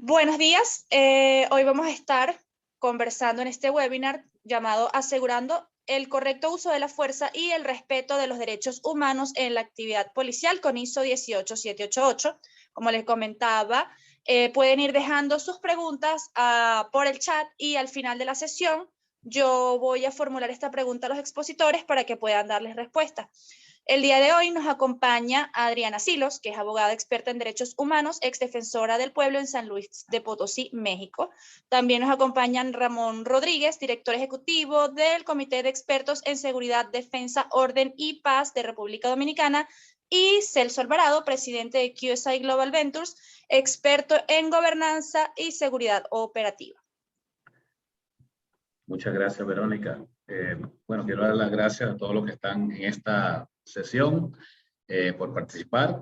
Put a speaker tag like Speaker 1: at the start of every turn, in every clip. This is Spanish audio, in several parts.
Speaker 1: Buenos días. Hoy vamos a estar conversando en este webinar llamado Asegurando el correcto uso de la fuerza y el respeto de los derechos humanos en la actividad policial con ISO 18788. Como les comentaba, pueden ir dejando sus preguntas por el chat y al final de la sesión yo voy a formular esta pregunta a los expositores para que puedan darles respuesta. El día de hoy nos acompaña Adriana Silos, que es abogada experta en derechos humanos, exdefensora del pueblo en San Luis de Potosí, México. También nos acompañan Ramón Rodríguez, director ejecutivo del Comité de Expertos en Seguridad, Defensa, Orden y Paz de República Dominicana, y Celso Alvarado, presidente de QSI Global Ventures, experto en gobernanza y seguridad operativa.
Speaker 2: Muchas gracias, Verónica. Bueno, quiero dar las gracias a todos los que están en esta sesión por participar.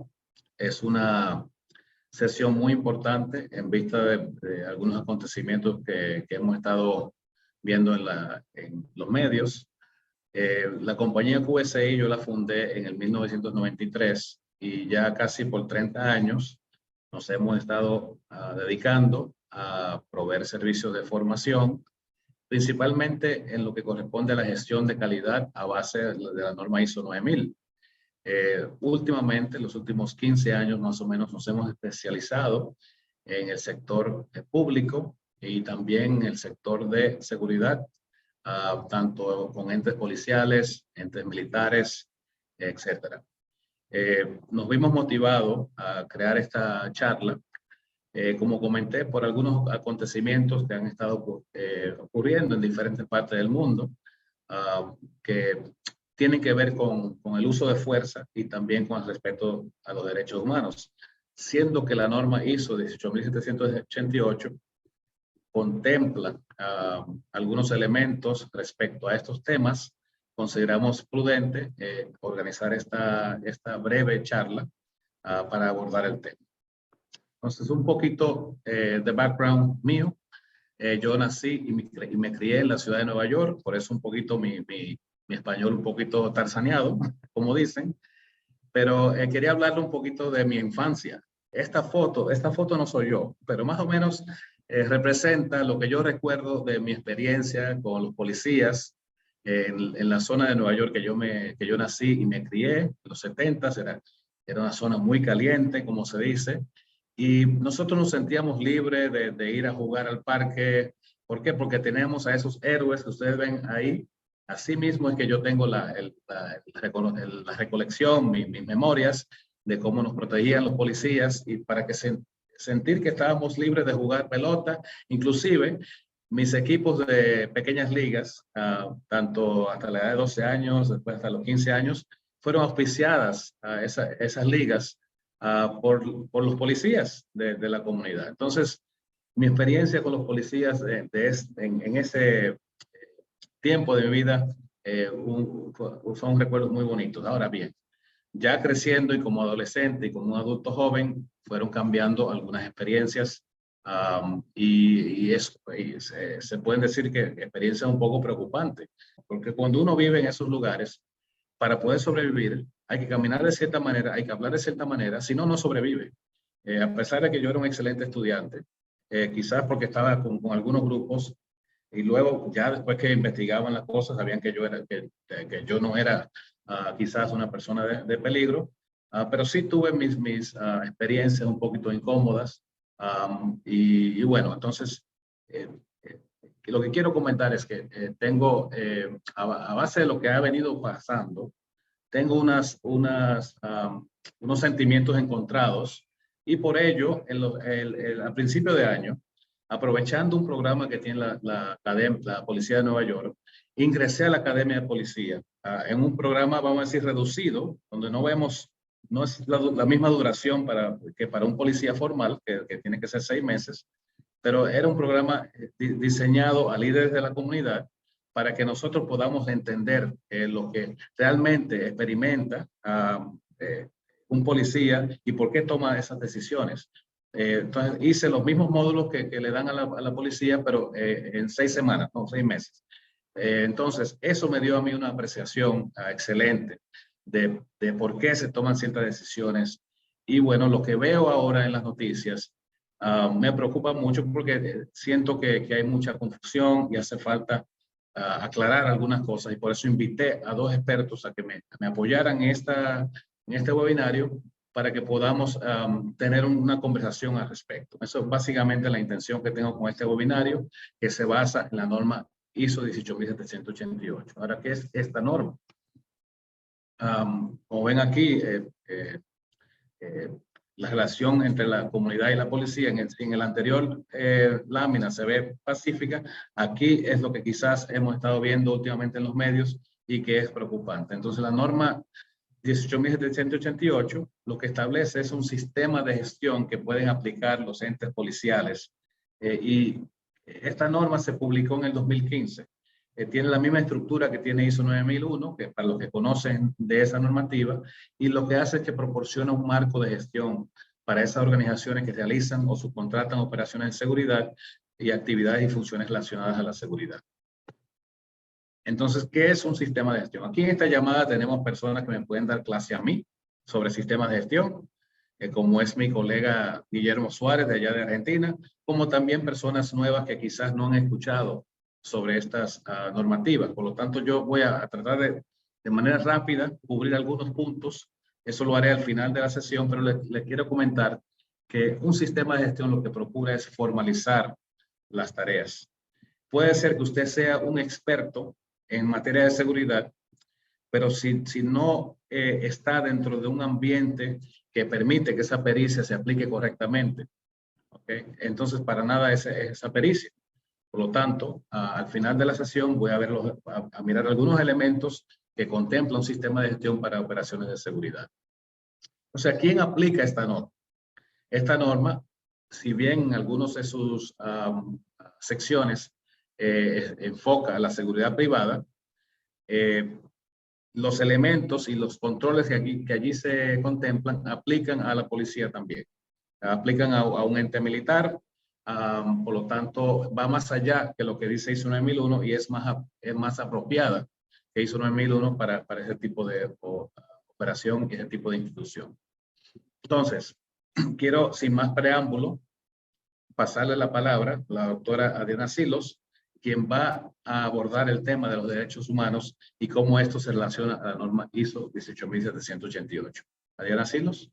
Speaker 2: Es una sesión muy importante en vista de algunos acontecimientos que hemos estado viendo en los medios. La compañía QSI yo la fundé en el 1993 y ya casi por 30 años nos hemos estado dedicando a proveer servicios de formación, principalmente en lo que corresponde a la gestión de calidad a base de la norma ISO 9000. Últimamente, en los últimos 15 años más o menos, nos hemos especializado en el sector público y también en el sector de seguridad, tanto con entes policiales, entes militares, etcétera. Nos vimos motivados a crear esta charla, como comenté, por algunos acontecimientos que han estado ocurriendo en diferentes partes del mundo, que tienen que ver con el uso de fuerza y también con el respeto a los derechos humanos, siendo que la norma ISO 18788 contempla algunos elementos respecto a estos temas. Consideramos prudente organizar esta breve charla para abordar el tema. Entonces, un poquito de background mío. Yo nací y me crié en la ciudad de Nueva York, por eso un poquito mi español un poquito tarzaneado, como dicen. Pero quería hablarle un poquito de mi infancia. Esta foto no soy yo, pero más o menos representa lo que yo recuerdo de mi experiencia con los policías en la zona de Nueva York que yo nací y me crié en los 70s. Era una zona muy caliente, como se dice. Y nosotros nos sentíamos libres de ir a jugar al parque. ¿Por qué? Porque teníamos a esos héroes que ustedes ven ahí. Así mismo es que yo tengo la recolección, mis memorias de cómo nos protegían los policías y para que sentir que estábamos libres de jugar pelota. Inclusive mis equipos de pequeñas ligas, tanto hasta la edad de 12 años, después hasta los 15 años, fueron auspiciadas a esas ligas por los policías de la comunidad. Entonces, mi experiencia con los policías en ese tiempo de mi vida son recuerdos muy bonitos. Ahora bien, ya creciendo y como adolescente y como un adulto joven, fueron cambiando algunas experiencias se pueden decir que experiencias un poco preocupantes, porque cuando uno vive en esos lugares, para poder sobrevivir, hay que caminar de cierta manera, hay que hablar de cierta manera, si no, no sobrevive. A pesar de que yo era un excelente estudiante, quizás porque estaba con algunos grupos y luego ya después que investigaban las cosas, sabían que yo no era quizás una persona de peligro, pero sí tuve mis experiencias un poquito incómodas. Y bueno, entonces, lo que quiero comentar es que tengo, a base de lo que ha venido pasando, tengo unos sentimientos encontrados y por ello, a principio de año, aprovechando un programa que tiene la Policía de Nueva York, ingresé a la Academia de Policía en un programa, vamos a decir, reducido, donde no es la misma duración que para un policía formal, que tiene que ser 6 meses, pero era un programa diseñado a líderes de la comunidad para que nosotros podamos entender lo que realmente experimenta un policía y por qué toma esas decisiones. Entonces hice los mismos módulos que le dan a la policía, pero en 6 semanas, no, 6 meses. Entonces eso me dio a mí una apreciación excelente de por qué se toman ciertas decisiones. Y bueno, lo que veo ahora en las noticias me preocupa mucho porque siento que hay mucha confusión y hace falta aclarar algunas cosas, y por eso invité a dos expertos a que me apoyaran en este webinario para que podamos tener una conversación al respecto. Eso es básicamente la intención que tengo con este webinario, que se basa en la norma ISO 18788. Ahora, ¿qué es esta norma? Como ven aquí, la relación entre la comunidad y la policía en el anterior lámina se ve pacífica. Aquí es lo que quizás hemos estado viendo últimamente en los medios y que es preocupante. Entonces, la norma 18.788 lo que establece es un sistema de gestión que pueden aplicar los entes policiales. Y esta norma se publicó en el 2015. Tiene la misma estructura que tiene ISO 9001, que para los que conocen de esa normativa, y lo que hace es que proporciona un marco de gestión para esas organizaciones que realizan o subcontratan operaciones de seguridad y actividades y funciones relacionadas a la seguridad. Entonces, ¿qué es un sistema de gestión? Aquí en esta llamada tenemos personas que me pueden dar clase a mí sobre sistemas de gestión, como es mi colega Guillermo Suárez de allá de Argentina, como también personas nuevas que quizás no han escuchado sobre estas normativas. Por lo tanto, yo voy a tratar de manera rápida cubrir algunos puntos. Eso lo haré al final de la sesión, pero les quiero comentar que un sistema de gestión lo que procura es formalizar las tareas. Puede ser que usted sea un experto en materia de seguridad, pero si no está dentro de un ambiente que permite que esa pericia se aplique correctamente, ¿okay? Entonces para nada es esa pericia. Por lo tanto, al final de la sesión voy a mirar algunos elementos que contempla un sistema de gestión para operaciones de seguridad. O sea, ¿quién aplica esta norma? Esta norma, si bien en algunos de sus secciones enfoca a la seguridad privada, los elementos y los controles que allí se contemplan aplican a la policía también. Aplican a un ente militar, por lo tanto va más allá que lo que dice ISO 9001 y es más apropiada que ISO 9001 para ese tipo de operación y ese tipo de institución. Entonces, quiero, sin más preámbulo, pasarle la palabra a la doctora Adriana Silos, quien va a abordar el tema de los derechos humanos y cómo esto se relaciona a la norma ISO 18788. Adriana Silos.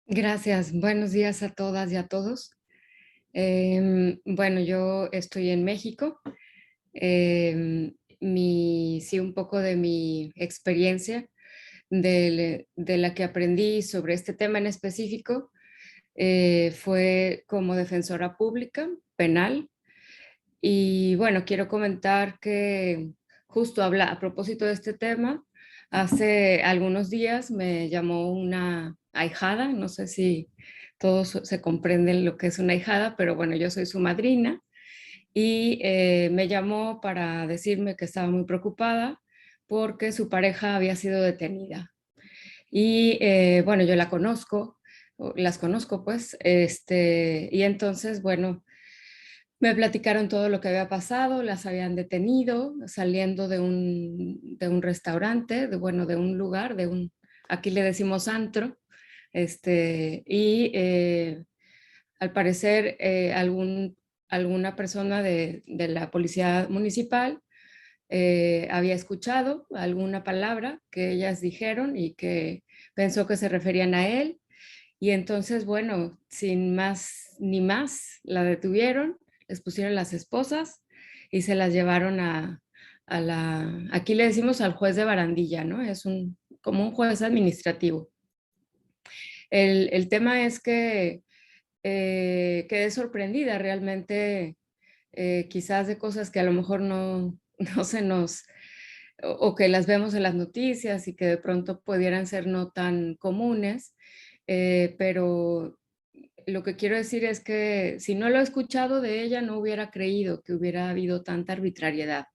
Speaker 3: Gracias. Buenos días a todas y a todos. Bueno, yo estoy en México. Sí, un poco de mi experiencia, de la que aprendí sobre este tema en específico, fue como defensora pública penal. Y bueno, quiero comentar que justo a propósito de este tema, hace algunos días me llamó una ahijada, no sé si todos se comprenden lo que es una ahijada, pero bueno, yo soy su madrina, y me llamó para decirme que estaba muy preocupada porque su pareja había sido detenida. Y bueno, yo las conozco pues, y entonces, bueno, me platicaron todo lo que había pasado, las habían detenido saliendo de un restaurante, de un lugar, aquí le decimos antro, y al parecer alguna persona de la policía municipal había escuchado alguna palabra que ellas dijeron y que pensó que se referían a él, y entonces, bueno, sin más ni más, la detuvieron, les pusieron las esposas y se las llevaron aquí le decimos al juez de barandilla, ¿no? Es como un juez administrativo. El tema es que quedé sorprendida realmente, quizás de cosas que a lo mejor no se nos, o que las vemos en las noticias y que de pronto pudieran ser no tan comunes, pero lo que quiero decir es que si no lo he escuchado de ella, no hubiera creído que hubiera habido tanta arbitrariedad.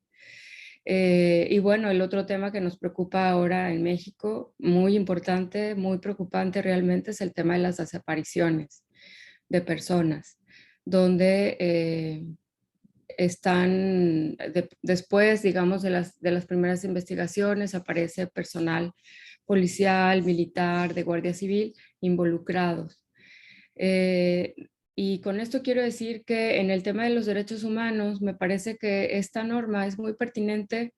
Speaker 3: Y bueno, el otro tema que nos preocupa ahora en México, muy importante, muy preocupante realmente, es el tema de las desapariciones de personas, donde después, digamos, de las primeras investigaciones, aparece personal policial, militar, de Guardia Civil involucrados. Y con esto quiero decir que en el tema de los derechos humanos, me parece que esta norma es muy pertinente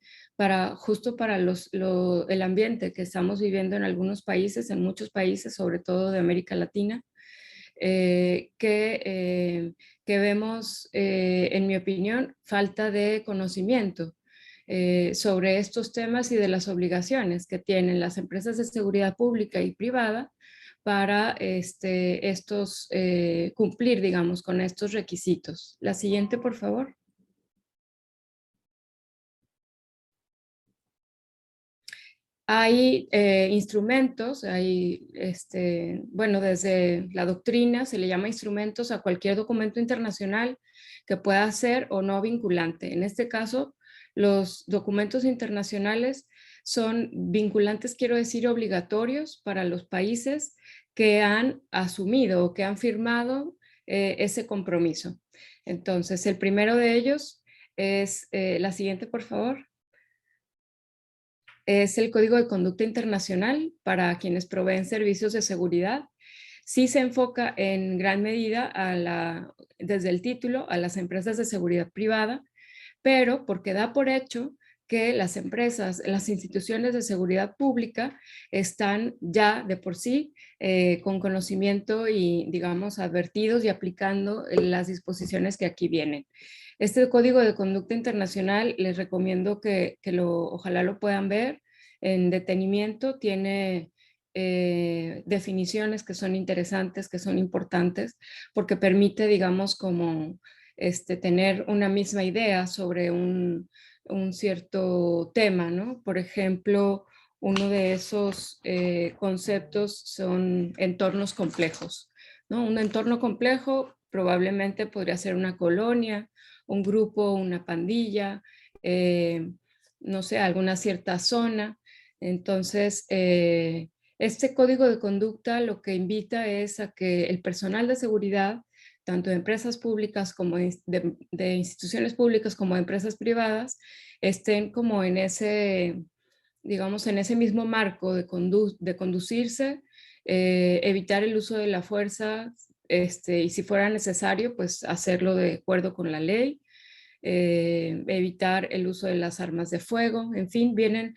Speaker 3: justo para el ambiente que estamos viviendo en algunos países, en muchos países, sobre todo de América Latina, que vemos, en mi opinión, falta de conocimiento sobre estos temas y de las obligaciones que tienen las empresas de seguridad pública y privada para cumplir, digamos, con estos requisitos. La siguiente, por favor. Hay instrumentos, bueno, desde la doctrina se le llama instrumentos a cualquier documento internacional que pueda ser o no vinculante. En este caso, los documentos internacionales son vinculantes, quiero decir, obligatorios para los países que han asumido o que han firmado ese compromiso. Entonces, el primero de ellos es, la siguiente, por favor. Es el Código de Conducta Internacional para quienes proveen servicios de seguridad. Sí se enfoca en gran medida desde el título a las empresas de seguridad privada, pero porque da por hecho que las empresas, las instituciones de seguridad pública están ya de por sí con conocimiento y, digamos, advertidos y aplicando las disposiciones que aquí vienen. Este Código de Conducta Internacional les recomiendo que ojalá lo puedan ver en detenimiento. Tiene definiciones que son interesantes, que son importantes, porque permite, digamos, como tener una misma idea sobre un cierto tema, ¿no? Por ejemplo, uno de esos conceptos son entornos complejos, ¿no? Un entorno complejo probablemente podría ser una colonia, un grupo, una pandilla, no sé, alguna cierta zona. Entonces, este código de conducta lo que invita es a que el personal de seguridad, tanto de empresas públicas como de instituciones públicas como de empresas privadas, estén como en ese, digamos, en ese mismo marco de conducirse, evitar el uso de la fuerza, y si fuera necesario, pues hacerlo de acuerdo con la ley, evitar el uso de las armas de fuego. En fin, vienen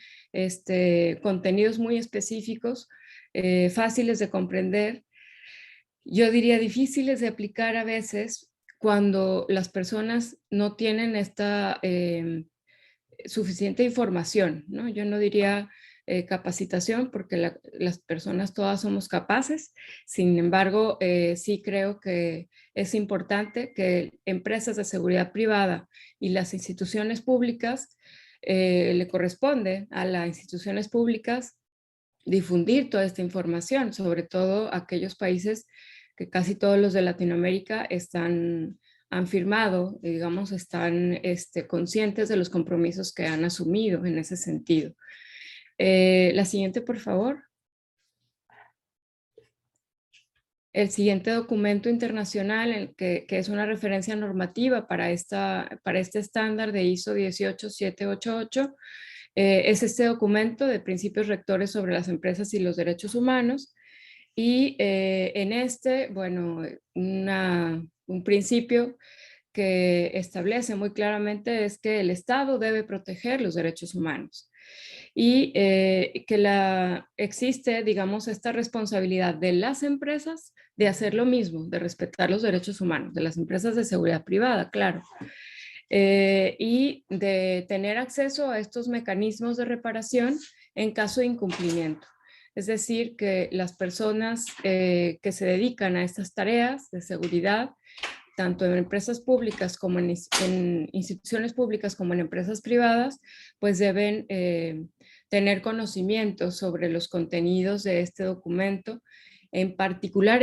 Speaker 3: contenidos muy específicos, fáciles de comprender, yo diría difíciles de aplicar a veces cuando las personas no tienen esta suficiente información, ¿no? Yo no diría capacitación, porque las personas todas somos capaces. Sin embargo, sí creo que es importante que empresas de seguridad privada y las instituciones públicas, le corresponde a las instituciones públicas difundir toda esta información, sobre todo aquellos países que casi todos los de Latinoamérica han firmado, digamos, están conscientes de los compromisos que han asumido en ese sentido. La siguiente, por favor. El siguiente documento internacional, que es una referencia normativa para este estándar de ISO 18788, es este documento de principios rectores sobre las empresas y los derechos humanos. Y bueno, un principio que establece muy claramente es que el Estado debe proteger los derechos humanos y que existe, digamos, esta responsabilidad de las empresas de hacer lo mismo, de respetar los derechos humanos, de las empresas de seguridad privada, claro, y de tener acceso a estos mecanismos de reparación en caso de incumplimiento. Es decir, que las personas que se dedican a estas tareas de seguridad, tanto en empresas públicas como en instituciones públicas como en empresas privadas, pues deben tener conocimiento sobre los contenidos de este documento, en particular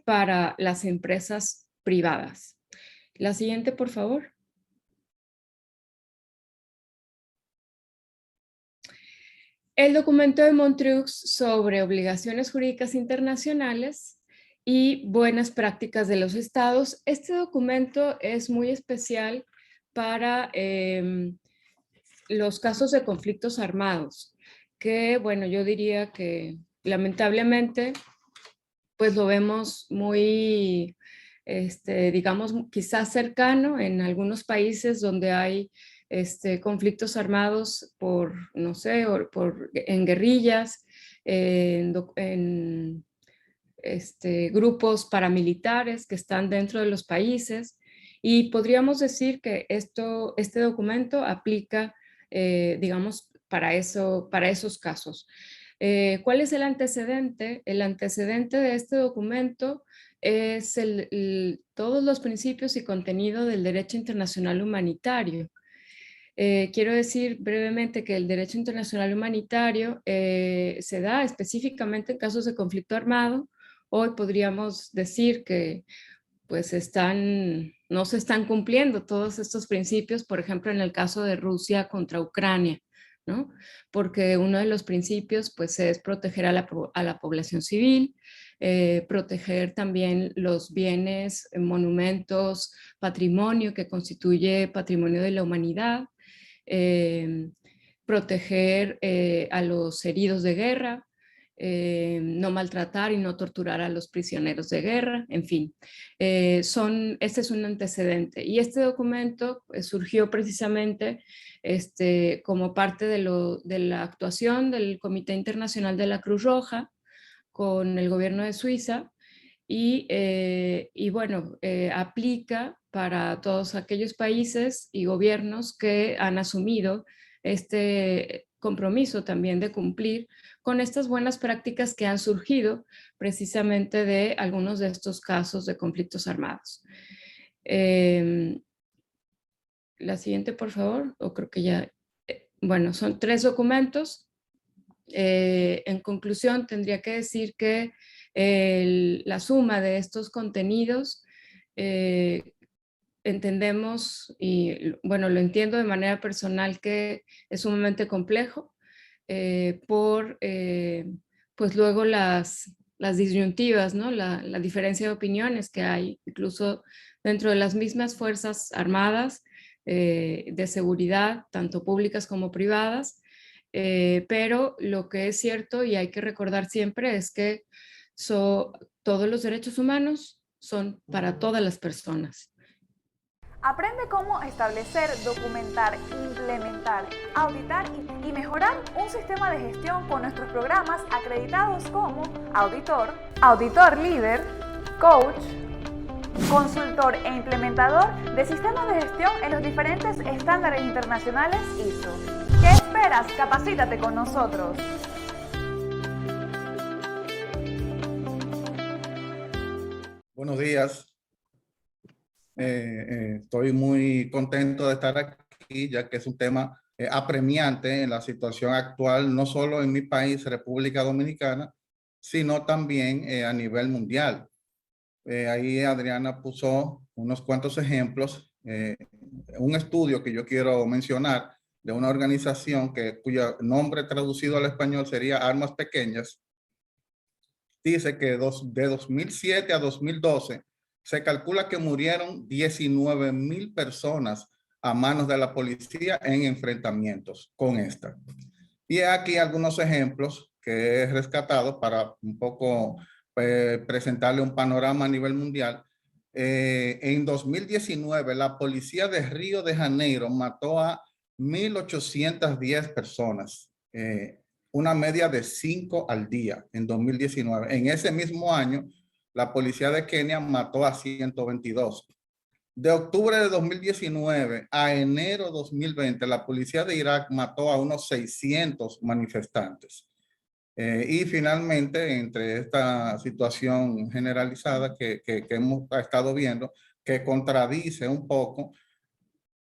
Speaker 3: para las empresas privadas. La siguiente, por favor. El documento de Montreux sobre obligaciones jurídicas internacionales y buenas prácticas de los estados. Este documento es muy especial para los casos de conflictos armados, que, bueno, yo diría que lamentablemente pues lo vemos muy, digamos, quizás cercano en algunos países donde hay conflictos armados por, no sé, en guerrillas, en grupos paramilitares que están dentro de los países. Y podríamos decir que este documento aplica, digamos, para esos casos. ¿Cuál es el antecedente? El antecedente de este documento es todos los principios y contenido del derecho internacional humanitario. Quiero decir brevemente que el derecho internacional humanitario se da específicamente en casos de conflicto armado. Hoy podríamos decir que pues no se están cumpliendo todos estos principios, por ejemplo, en el caso de Rusia contra Ucrania, ¿no? Porque uno de los principios pues es proteger a la población civil, proteger también los bienes, monumentos, patrimonio que constituye patrimonio de la humanidad, proteger a los heridos de guerra, no maltratar y no torturar a los prisioneros de guerra, en fin. Este es un antecedente. Y este documento surgió precisamente como parte de la actuación del Comité Internacional de la Cruz Roja con el gobierno de Suiza y bueno, aplica para todos aquellos países y gobiernos que han asumido este compromiso también de cumplir con estas buenas prácticas que han surgido precisamente de algunos de estos casos de conflictos armados. La siguiente, por favor, o creo que ya, bueno, son 3 documentos. En conclusión, tendría que decir que la suma de estos contenidos entendemos, y bueno, lo entiendo de manera personal, que es sumamente complejo pues luego las disyuntivas, ¿no? La diferencia de opiniones que hay incluso dentro de las mismas Fuerzas Armadas de seguridad, tanto públicas como privadas. Pero lo que es cierto y hay que recordar siempre es que todos los derechos humanos son para todas las personas.
Speaker 4: Aprende cómo establecer, documentar, implementar, auditar y mejorar un sistema de gestión con nuestros programas acreditados como auditor, auditor líder, coach, consultor e implementador de sistemas de gestión en los diferentes estándares internacionales ISO. ¿Qué esperas? Capacítate con nosotros.
Speaker 5: Buenos días. Estoy muy contento de estar aquí, ya que es un tema apremiante en la situación actual, no solo en mi país, República Dominicana, sino también a nivel mundial. Ahí Adriana puso unos cuantos ejemplos. Un estudio que yo quiero mencionar de una organización cuyo nombre traducido al español sería Armas Pequeñas, dice que de 2007 a 2012 se calcula que murieron 19,000 personas a manos de la policía en enfrentamientos con esta. Y aquí algunos ejemplos que he rescatado para un poco presentarle un panorama a nivel mundial. En 2019, la policía de Río de Janeiro mató a 1,810 personas, una media de 5 al día en 2019. En ese mismo año, la policía de Kenia mató a 122. De octubre de 2019 a enero de 2020, la policía de Irak mató a unos 600 manifestantes. Y finalmente, entre esta situación generalizada que hemos estado viendo, que contradice un poco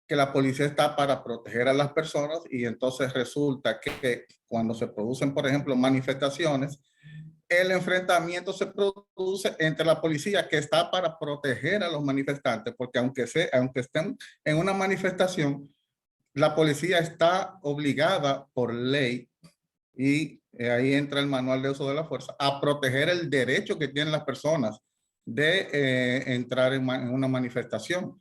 Speaker 5: que la policía está para proteger a las personas y entonces resulta que cuando se producen, por ejemplo, manifestaciones, el enfrentamiento se produce entre la policía que está para proteger a los manifestantes, porque aunque estén en una manifestación, la policía está obligada por ley, y ahí entra el manual de uso de la fuerza, a proteger el derecho que tienen las personas de entrar en una manifestación.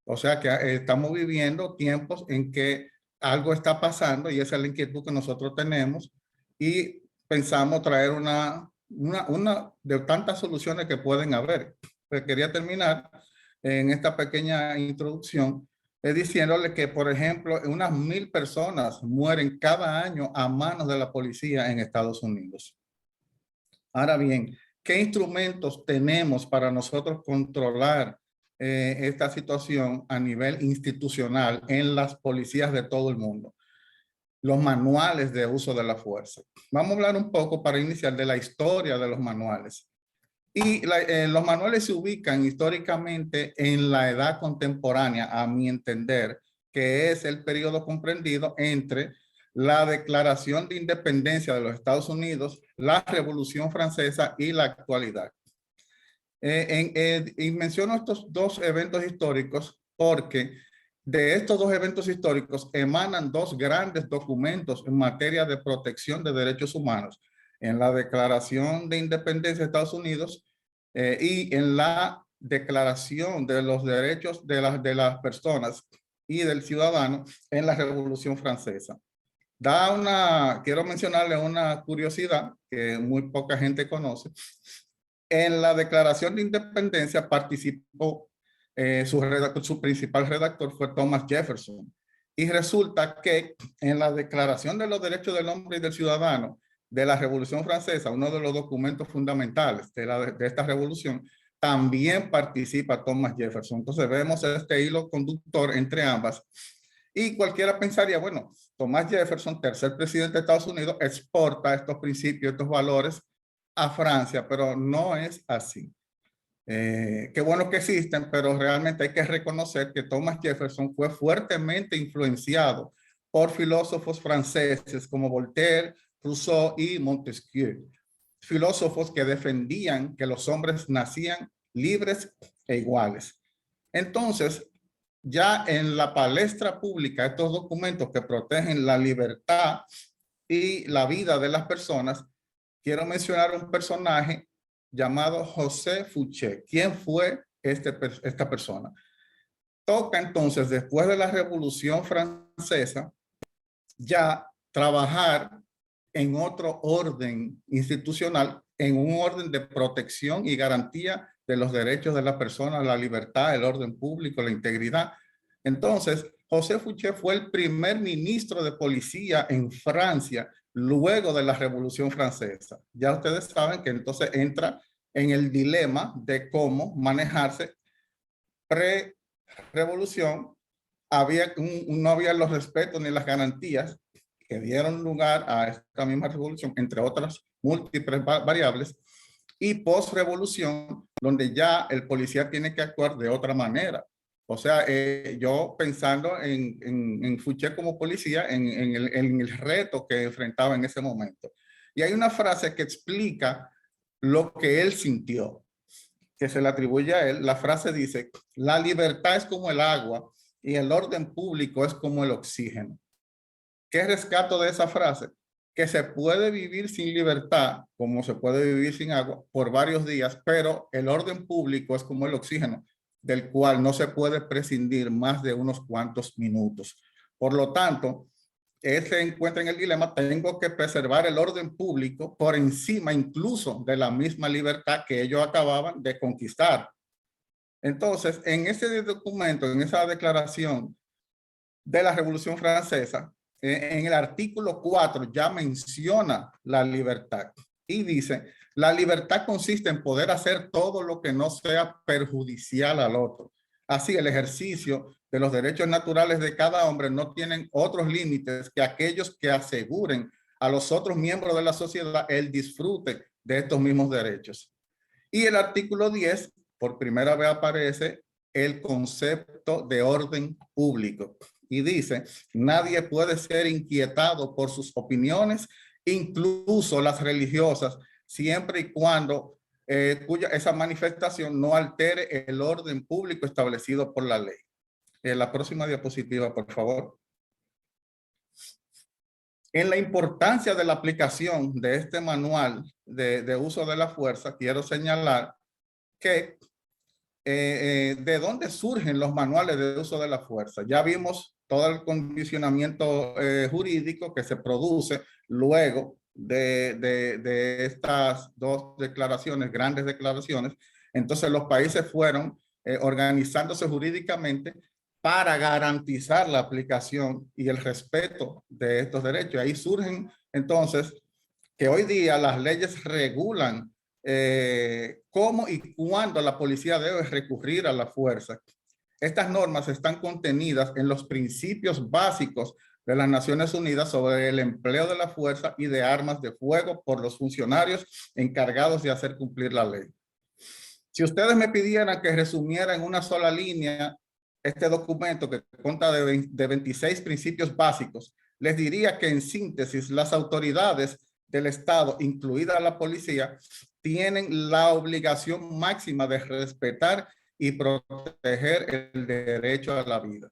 Speaker 5: O sea que estamos viviendo tiempos en que algo está pasando y esa es la inquietud que nosotros tenemos y pensamos traer una una de tantas soluciones que pueden haber. Pues quería terminar en esta pequeña introducción diciéndole que, por ejemplo, unas 1000 personas mueren cada año a manos de la policía en Estados Unidos. Ahora bien, ¿qué instrumentos tenemos para nosotros controlar esta situación a nivel institucional en las policías de todo el mundo? Los manuales de uso de la fuerza. Vamos a hablar un poco para iniciar de la historia de los manuales. Y los manuales se ubican históricamente en la edad contemporánea, a mi entender, que es el periodo comprendido entre la Declaración de Independencia de los Estados Unidos, la Revolución Francesa y la actualidad. Y menciono estos dos eventos históricos porque de estos dos eventos históricos emanan dos grandes documentos en materia de protección de derechos humanos, en la Declaración de Independencia de Estados Unidos y en la Declaración de los Derechos de las Personas y del Ciudadano en la Revolución Francesa. Quiero mencionarle una curiosidad que muy poca gente conoce. En la Declaración de Independencia participó, su principal redactor fue Thomas Jefferson. Y resulta que en la Declaración de los Derechos del Hombre y del Ciudadano de la Revolución Francesa, uno de los documentos fundamentales de esta revolución, también participa Thomas Jefferson. Entonces vemos este hilo conductor entre ambas. Y cualquiera pensaría, bueno, Thomas Jefferson, tercer presidente de Estados Unidos, exporta estos principios, estos valores a Francia, pero no es así. Qué bueno que existen, pero realmente hay que reconocer que Thomas Jefferson fue fuertemente influenciado por filósofos franceses como Voltaire, Rousseau y Montesquieu, filósofos que defendían que los hombres nacían libres e iguales. Entonces, ya en la palestra pública, estos documentos que protegen la libertad y la vida de las personas, quiero mencionar un personaje llamado José Fouché. ¿Quién fue esta persona? Toca entonces, después de la Revolución Francesa, ya trabajar en otro orden institucional, en un orden de protección y garantía de los derechos de la persona, la libertad, el orden público, la integridad. Entonces, José Fouché fue el primer ministro de policía en Francia luego de la Revolución Francesa. Ya ustedes saben que entonces entra en el dilema de cómo manejarse pre-revolución. No había los respetos ni las garantías que dieron lugar a esta misma revolución, entre otras múltiples variables, y post-revolución, donde ya el policía tiene que actuar de otra manera. O sea, yo pensando en Fouché como policía, en el reto que enfrentaba en ese momento. Y hay una frase que explica lo que él sintió, que se le atribuye a él. La frase dice: la libertad es como el agua y el orden público es como el oxígeno. ¿Qué rescato de esa frase? Que se puede vivir sin libertad, como se puede vivir sin agua, por varios días, pero el orden público es como el oxígeno, del cual no se puede prescindir más de unos cuantos minutos. Por lo tanto, él se encuentra en el dilema: tengo que preservar el orden público por encima incluso de la misma libertad que ellos acababan de conquistar. Entonces, en ese documento, en esa declaración de la Revolución Francesa, en el artículo 4 ya menciona la libertad y dice: la libertad consiste en poder hacer todo lo que no sea perjudicial al otro. Así, el ejercicio de los derechos naturales de cada hombre no tienen otros límites que aquellos que aseguren a los otros miembros de la sociedad el disfrute de estos mismos derechos. Y el artículo 10, por primera vez aparece el concepto de orden público. Y dice: nadie puede ser inquietado por sus opiniones, incluso las religiosas, siempre y cuando esa manifestación no altere el orden público establecido por la ley. La próxima diapositiva, por favor. En la importancia de la aplicación de este manual de uso de la fuerza, quiero señalar que de dónde surgen los manuales de uso de la fuerza. Ya vimos todo el condicionamiento jurídico que se produce luego de estas dos declaraciones, grandes declaraciones, entonces los países fueron organizándose jurídicamente para garantizar la aplicación y el respeto de estos derechos. Ahí surgen entonces que hoy día las leyes regulan cómo y cuándo la policía debe recurrir a la fuerza. Estas normas están contenidas en los principios básicos de las Naciones Unidas sobre el empleo de la fuerza y de armas de fuego por los funcionarios encargados de hacer cumplir la ley. Si ustedes me pidieran que resumiera en una sola línea este documento que consta de 26 principios básicos, les diría que en síntesis las autoridades del Estado, incluida la policía, tienen la obligación máxima de respetar y proteger el derecho a la vida.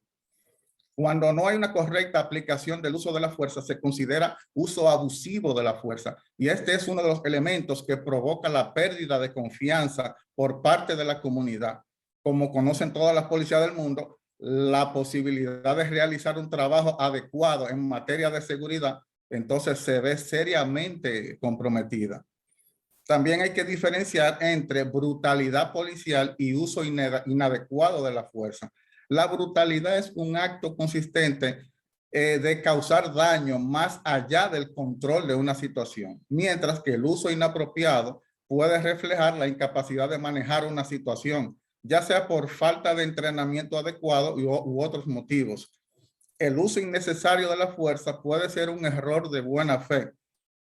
Speaker 5: Cuando no hay una correcta aplicación del uso de la fuerza, se considera uso abusivo de la fuerza. Y este es uno de los elementos que provoca la pérdida de confianza por parte de la comunidad. Como conocen todas las policías del mundo, la posibilidad de realizar un trabajo adecuado en materia de seguridad, entonces se ve seriamente comprometida. También hay que diferenciar entre brutalidad policial y uso inadecuado de la fuerza. La brutalidad es un acto consistente de causar daño más allá del control de una situación, mientras que el uso inapropiado puede reflejar la incapacidad de manejar una situación, ya sea por falta de entrenamiento adecuado u otros motivos. El uso innecesario de la fuerza puede ser un error de buena fe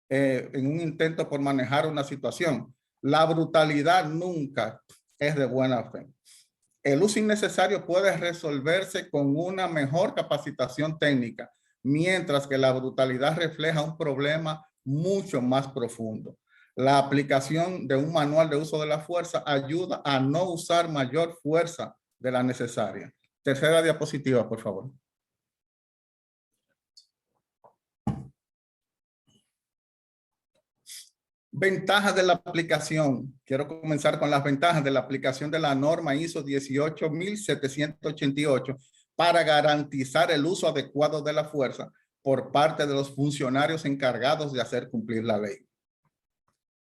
Speaker 5: en un intento por manejar una situación. La brutalidad nunca es de buena fe. El uso innecesario puede resolverse con una mejor capacitación técnica, mientras que la brutalidad refleja un problema mucho más profundo. La aplicación de un manual de uso de la fuerza ayuda a no usar mayor fuerza de la necesaria. Tercera diapositiva, por favor. Ventajas de la aplicación. Quiero comenzar con las ventajas de la aplicación de la norma ISO 18788 para garantizar el uso adecuado de la fuerza por parte de los funcionarios encargados de hacer cumplir la ley.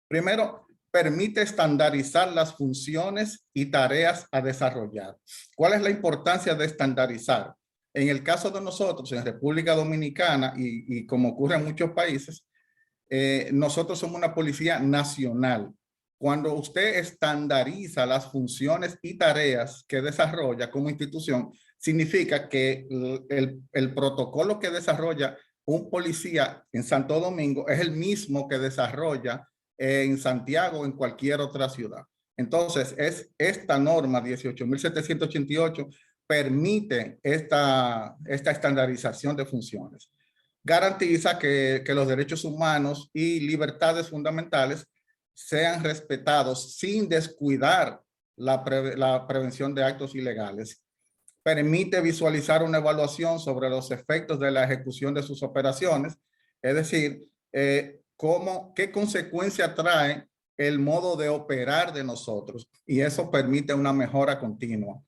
Speaker 5: Primero, permite estandarizar las funciones y tareas a desarrollar. ¿Cuál es la importancia de estandarizar? En el caso de nosotros, en República Dominicana, y como ocurre en muchos países, nosotros somos una policía nacional. Cuando usted estandariza las funciones y tareas que desarrolla como institución, significa que el protocolo que desarrolla un policía en Santo Domingo es el mismo que desarrolla en Santiago o en cualquier otra ciudad. Entonces, esta norma 18.788 permite esta estandarización de funciones. Garantiza que los derechos humanos y libertades fundamentales sean respetados sin descuidar la prevención de actos ilegales. Permite visualizar una evaluación sobre los efectos de la ejecución de sus operaciones, es decir, qué consecuencia trae el modo de operar de nosotros, y eso permite una mejora continua.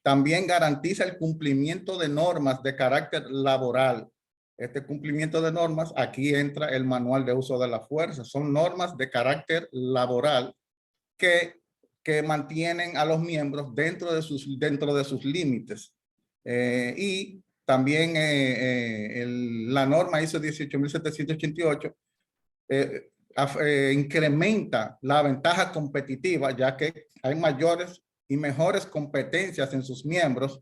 Speaker 5: También garantiza el cumplimiento de normas de carácter laboral. Este cumplimiento de normas, aquí entra el manual de uso de la fuerza. Son normas de carácter laboral que mantienen a los miembros dentro de sus límites. Y también la norma ISO 18788 incrementa la ventaja competitiva, ya que hay mayores y mejores competencias en sus miembros.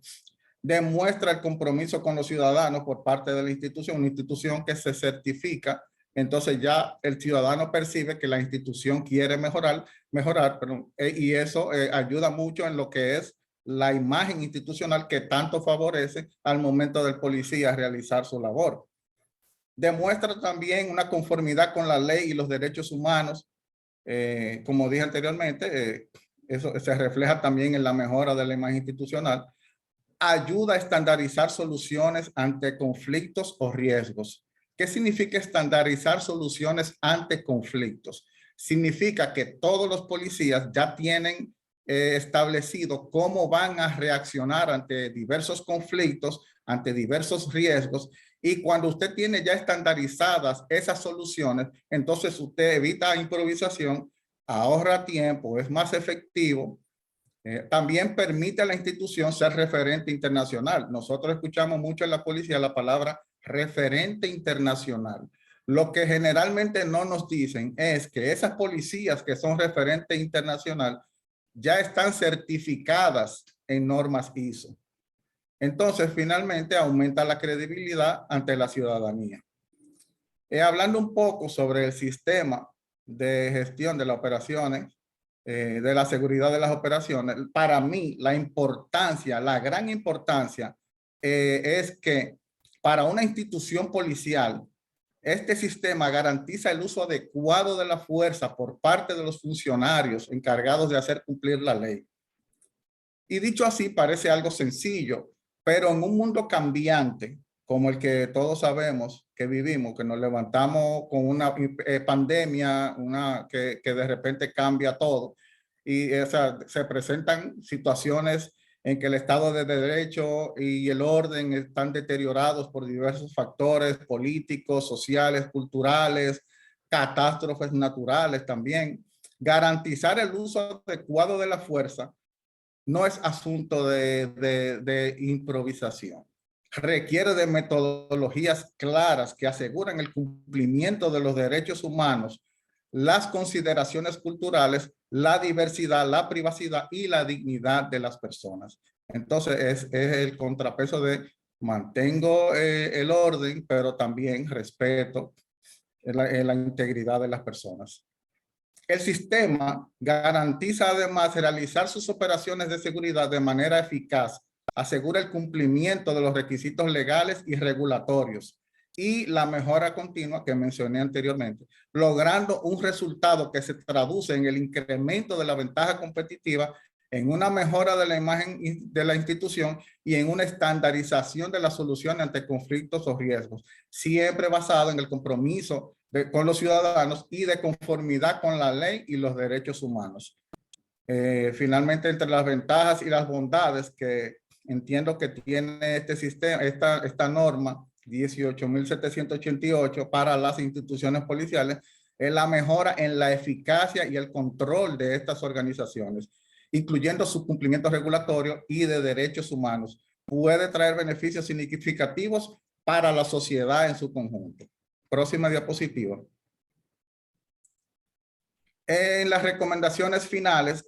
Speaker 5: Demuestra el compromiso con los ciudadanos por parte de la institución, una institución que se certifica. Entonces ya el ciudadano percibe que la institución quiere mejorar, y eso ayuda mucho en lo que es la imagen institucional que tanto favorece al momento del policía realizar su labor. Demuestra también una conformidad con la ley y los derechos humanos. Como dije anteriormente, eso se refleja también en la mejora de la imagen institucional. Ayuda a estandarizar soluciones ante conflictos o riesgos. ¿Qué significa estandarizar soluciones ante conflictos? Significa que todos los policías ya tienen establecido cómo van a reaccionar ante diversos conflictos, ante diversos riesgos, Y cuando usted tiene ya estandarizadas esas soluciones, entonces usted evita improvisación, ahorra tiempo, es más efectivo. También permite a la institución ser referente internacional. Nosotros escuchamos mucho en la policía la palabra referente internacional. Lo que generalmente no nos dicen es que esas policías que son referente internacional ya están certificadas en normas ISO. Entonces, finalmente, aumenta la credibilidad ante la ciudadanía. Hablando un poco sobre el sistema de gestión de las operaciones, de la seguridad de las operaciones, para mí la importancia, la gran importancia es que para una institución policial, este sistema garantiza el uso adecuado de la fuerza por parte de los funcionarios encargados de hacer cumplir la ley. Y dicho así, parece algo sencillo, pero en un mundo cambiante, como el que todos sabemos que vivimos, que nos levantamos con una pandemia, que de repente cambia todo, y se presentan situaciones en que el Estado de Derecho y el orden están deteriorados por diversos factores políticos, sociales, culturales, catástrofes naturales también. Garantizar el uso adecuado de la fuerza no es asunto de improvisación. Requiere de metodologías claras que aseguren el cumplimiento de los derechos humanos, las consideraciones culturales, la diversidad, la privacidad y la dignidad de las personas. Entonces es el contrapeso de mantengo el orden, pero también respeto la integridad de las personas. El sistema garantiza además realizar sus operaciones de seguridad de manera eficaz, asegura el cumplimiento de los requisitos legales y regulatorios y la mejora continua que mencioné anteriormente, logrando un resultado que se traduce en el incremento de la ventaja competitiva, en una mejora de la imagen de la institución y en una estandarización de la solución ante conflictos o riesgos, siempre basado en el compromiso con los ciudadanos y de conformidad con la ley y los derechos humanos. Finalmente, entre las ventajas y las bondades que entiendo que tiene este sistema, esta norma 18.788 para las instituciones policiales, es la mejora en la eficacia y el control de estas organizaciones, incluyendo su cumplimiento regulatorio y de derechos humanos. Puede traer beneficios significativos para la sociedad en su conjunto. Próxima diapositiva. En las recomendaciones finales,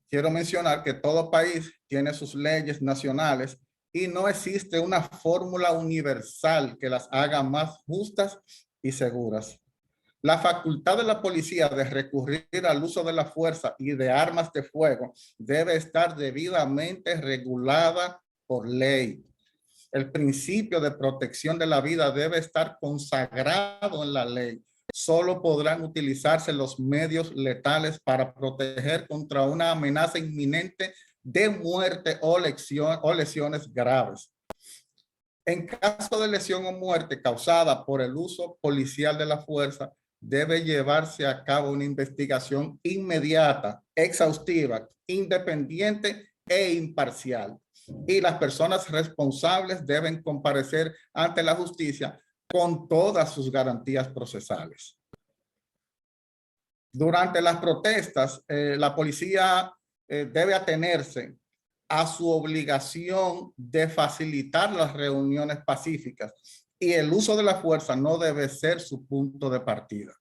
Speaker 5: quiero mencionar que todo país tiene sus leyes nacionales y no existe una fórmula universal que las haga más justas y seguras. La facultad de la policía de recurrir al uso de la fuerza y de armas de fuego debe estar debidamente regulada por ley. El principio de protección de la vida debe estar consagrado en la ley. Solo podrán utilizarse los medios letales para proteger contra una amenaza inminente de muerte o lesiones graves. En caso de lesión o muerte causada por el uso policial de la fuerza, debe llevarse a cabo una investigación inmediata, exhaustiva, independiente e imparcial. Y las personas responsables deben comparecer ante la justicia con todas sus garantías procesales. Durante las protestas, la policía debe atenerse a su obligación de facilitar las reuniones pacíficas y el uso de la fuerza no debe ser su punto de partida.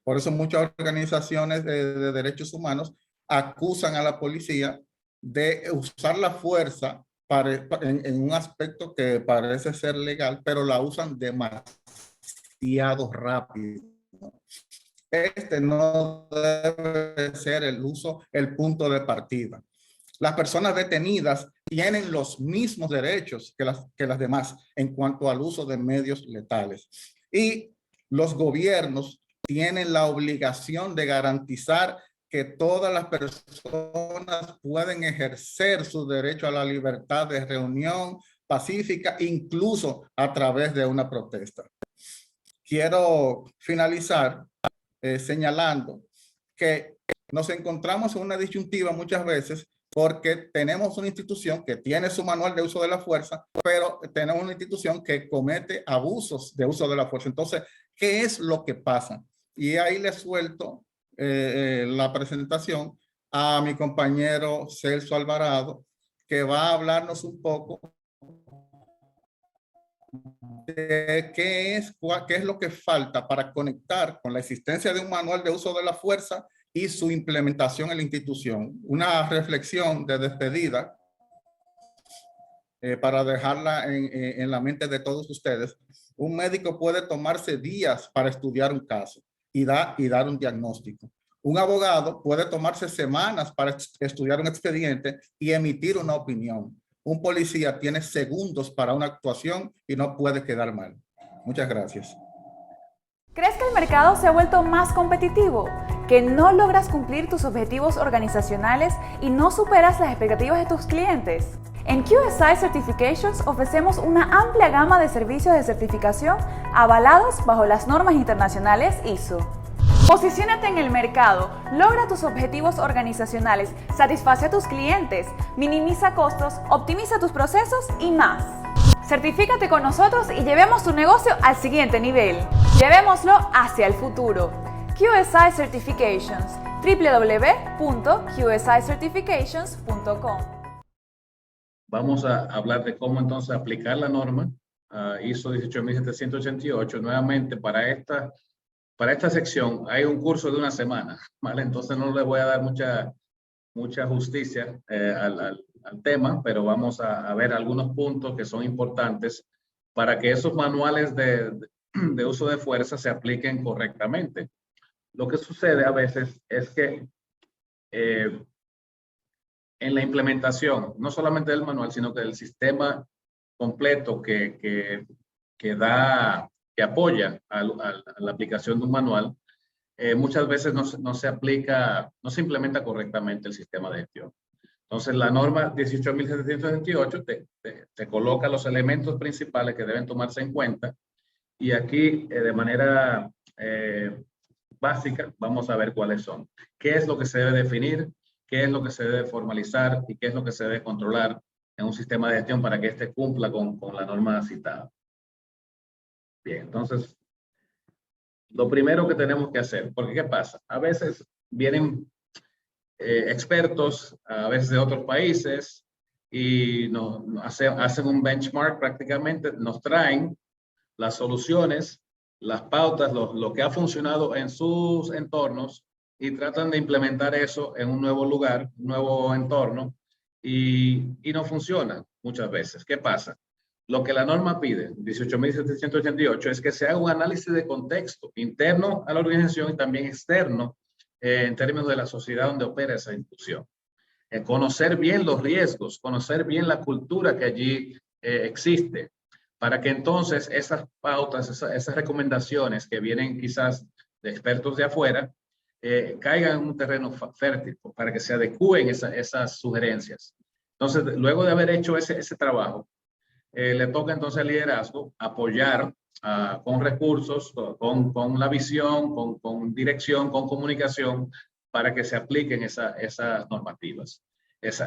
Speaker 5: Por eso muchas organizaciones de derechos humanos acusan a la policía de usar la fuerza en un aspecto que parece ser legal, pero la usan demasiado rápido. Este no debe ser el punto de partida. Las personas detenidas tienen los mismos derechos que las demás en cuanto al uso de medios letales. Y los gobiernos tienen la obligación de garantizar que todas las personas pueden ejercer su derecho a la libertad de reunión pacífica, incluso a través de una protesta. Quiero finalizar señalando que nos encontramos en una disyuntiva muchas veces porque tenemos una institución que tiene su manual de uso de la fuerza, pero tenemos una institución que comete abusos de uso de la fuerza. Entonces, ¿qué es lo que pasa? Y ahí le suelto la presentación a mi compañero Celso Alvarado, que va a hablarnos un poco de qué es lo que falta para conectar con la existencia de un manual de uso de la fuerza y su implementación en la institución. Una reflexión de despedida para dejarla en la mente de todos ustedes. Un médico puede tomarse días para estudiar un caso y dar un diagnóstico. Un abogado puede tomarse semanas para estudiar un expediente y emitir una opinión. Un policía tiene segundos para una actuación y no puede quedar mal. Muchas gracias.
Speaker 4: ¿Crees que el mercado se ha vuelto más competitivo? ¿Que no logras cumplir tus objetivos organizacionales y no superas las expectativas de tus clientes? En QSI Certifications ofrecemos una amplia gama de servicios de certificación avalados bajo las normas internacionales ISO. Posiciónate en el mercado, logra tus objetivos organizacionales, satisface a tus clientes, minimiza costos, optimiza tus procesos y más. Certifícate con nosotros y llevemos tu negocio al siguiente nivel. Llevémoslo hacia el futuro. QSI Certifications, www.qsicertifications.com.
Speaker 2: Vamos a hablar de cómo entonces aplicar la norma ISO 18788. Nuevamente, para esta sección hay un curso de una semana, ¿vale? Entonces no le voy a dar mucha justicia al tema, pero vamos a ver algunos puntos que son importantes para que esos manuales de uso de fuerza se apliquen correctamente. Lo que sucede a veces es que en la implementación, no solamente del manual, sino que del sistema completo que apoya a la aplicación de un manual, muchas veces no se implementa correctamente el sistema de gestión. Entonces, la norma 18.728 te coloca los elementos principales que deben tomarse en cuenta, y aquí de manera básica vamos a ver cuáles son. ¿Qué es lo que se debe definir? ¿Qué es lo que se debe formalizar? ¿Y qué es lo que se debe controlar en un sistema de gestión para que éste cumpla con la norma citada? Bien, entonces, lo primero que tenemos que hacer, porque ¿qué pasa? A veces vienen expertos, a veces de otros países, y hacen un benchmark prácticamente, nos traen las soluciones, las pautas, lo que ha funcionado en sus entornos, y tratan de implementar eso en un nuevo lugar, un nuevo entorno, y no funciona muchas veces. ¿Qué pasa? Lo que la norma pide, 18.788, es que se haga un análisis de contexto interno a la organización y también externo en términos de la sociedad donde opera esa institución. Conocer bien los riesgos, conocer bien la cultura que allí existe, para que entonces esas pautas, esas recomendaciones que vienen quizás de expertos de afuera, caigan en un terreno fértil para que se adecúen esas sugerencias. Entonces, luego de haber hecho ese trabajo, le toca entonces al liderazgo apoyar con recursos, con la visión, con dirección, con comunicación, para que se apliquen esas normativas.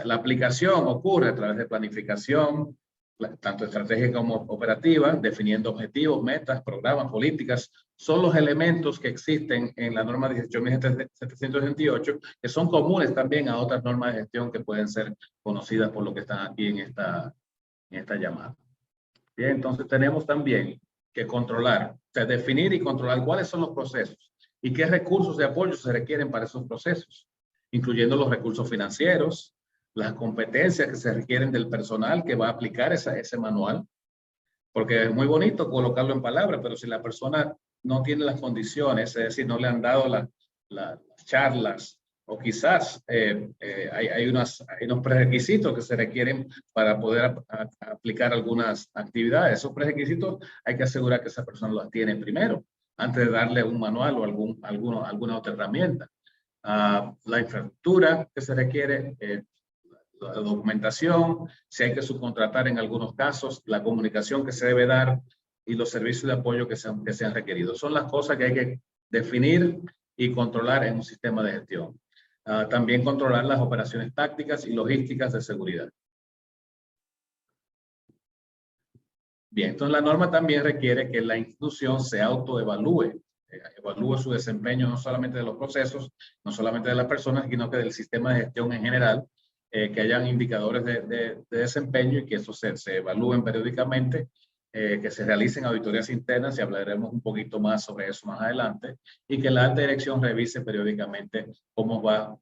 Speaker 2: La aplicación ocurre a través de planificación, tanto estratégica como operativa, definiendo objetivos, metas, programas, políticas. Son los elementos que existen en la norma 18.728, que son comunes también a otras normas de gestión que pueden ser conocidas por lo que están aquí en esta llamada. Bien, entonces tenemos también que controlar, o sea, definir y controlar cuáles son los procesos y qué recursos de apoyo se requieren para esos procesos, incluyendo los recursos financieros, las competencias que se requieren del personal que va a aplicar ese manual, porque es muy bonito colocarlo en palabras, pero si la persona no tiene las condiciones, es decir, no le han dado las charlas, o quizás hay unos prerequisitos que se requieren para poder aplicar algunas actividades. Esos prerequisitos hay que asegurar que esa persona los tiene primero, antes de darle un manual o alguna otra herramienta. La infraestructura que se requiere, la documentación, si hay que subcontratar en algunos casos, la comunicación que se debe dar y los servicios de apoyo que sean requeridos. Son las cosas que hay que definir y controlar en un sistema de gestión. También controlar las operaciones tácticas y logísticas de seguridad. Bien, entonces la norma también requiere que la institución se autoevalúe, evalúe su desempeño no solamente de los procesos, no solamente de las personas, sino que del sistema de gestión en general, que hayan indicadores de desempeño y que eso se evalúen periódicamente, que se realicen auditorías internas, y hablaremos un poquito más sobre eso más adelante, y que la alta dirección revise periódicamente cómo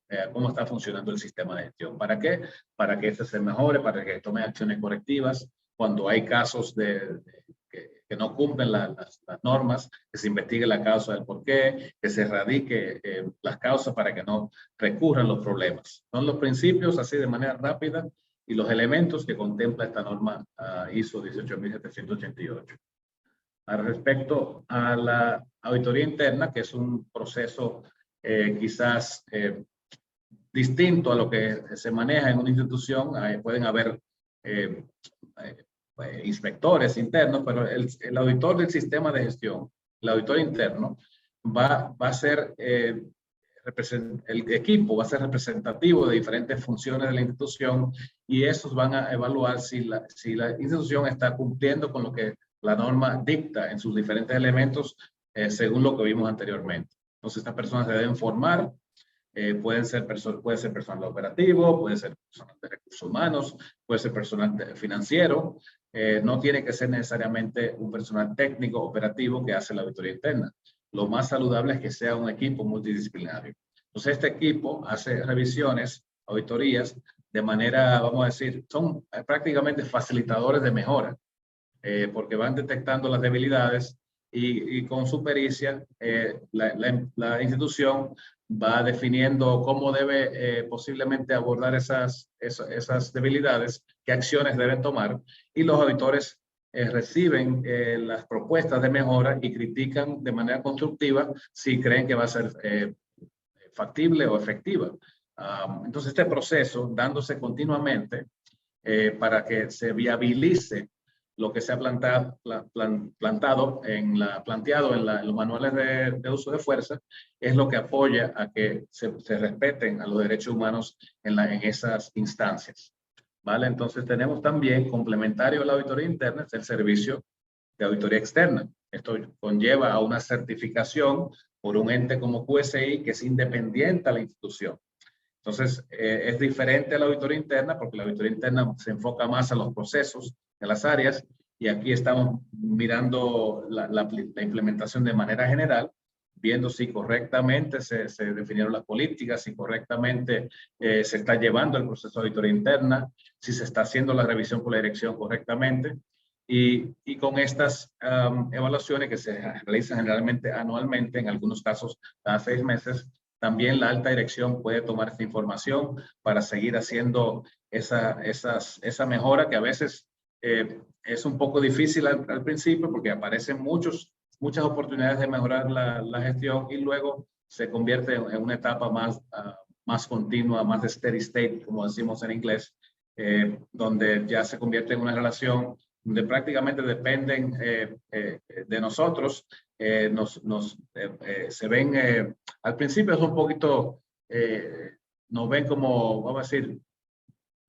Speaker 2: está funcionando el sistema de gestión. ¿Para qué? Para que este se mejore, para que tome acciones correctivas cuando hay casos que no cumplen las normas, que se investigue la causa del por qué, que se erradique las causas para que no recurran los problemas. Son los principios, así de manera rápida, y los elementos que contempla esta norma ISO 18788. Respecto a la auditoría interna, que es un proceso quizás distinto a lo que se maneja en una institución, pueden haber inspectores internos, pero el auditor del sistema de gestión, el auditor interno, va a ser el equipo va a ser representativo de diferentes funciones de la institución, y esos van a evaluar si la institución está cumpliendo con lo que la norma dicta en sus diferentes elementos, según lo que vimos anteriormente. Entonces, estas personas se deben formar, puede ser personal operativo, puede ser personal de recursos humanos, puede ser personal financiero, no tiene que ser necesariamente un personal técnico operativo que hace la auditoría interna. Lo más saludable es que sea un equipo multidisciplinario. Entonces, este equipo hace revisiones, auditorías, de manera, vamos a decir, son prácticamente facilitadores de mejora, porque van detectando las debilidades y con su pericia, la institución va definiendo cómo debe posiblemente abordar esas debilidades, qué acciones deben tomar, y los auditores reciben las propuestas de mejora y critican de manera constructiva si creen que va a ser factible o efectiva. Entonces, este proceso, dándose continuamente para que se viabilice lo que se ha planteado en los manuales de uso de fuerza, es lo que apoya a que se respeten a los derechos humanos en esas instancias. ¿Vale? Entonces tenemos también, complementario a la auditoría interna, el servicio de auditoría externa. Esto conlleva a una certificación por un ente como QSI, que es independiente a la institución. Entonces, es diferente a la auditoría interna, porque la auditoría interna se enfoca más a los procesos de las áreas, y aquí estamos mirando la implementación de manera general, viendo si correctamente se definieron las políticas, si correctamente se está llevando el proceso de auditoría interna, si se está haciendo la revisión por la dirección correctamente, y con estas evaluaciones que se realizan generalmente anualmente, en algunos casos cada 6 meses, también la alta dirección puede tomar esta información para seguir haciendo esa mejora, que a veces es un poco difícil al principio, porque aparecen muchas oportunidades de mejorar la gestión, y luego se convierte en una etapa más continua, más de steady state, como decimos en inglés, donde ya se convierte en una relación donde prácticamente dependen de nosotros. Se ven, al principio es un poquito, nos ven como, vamos a decir,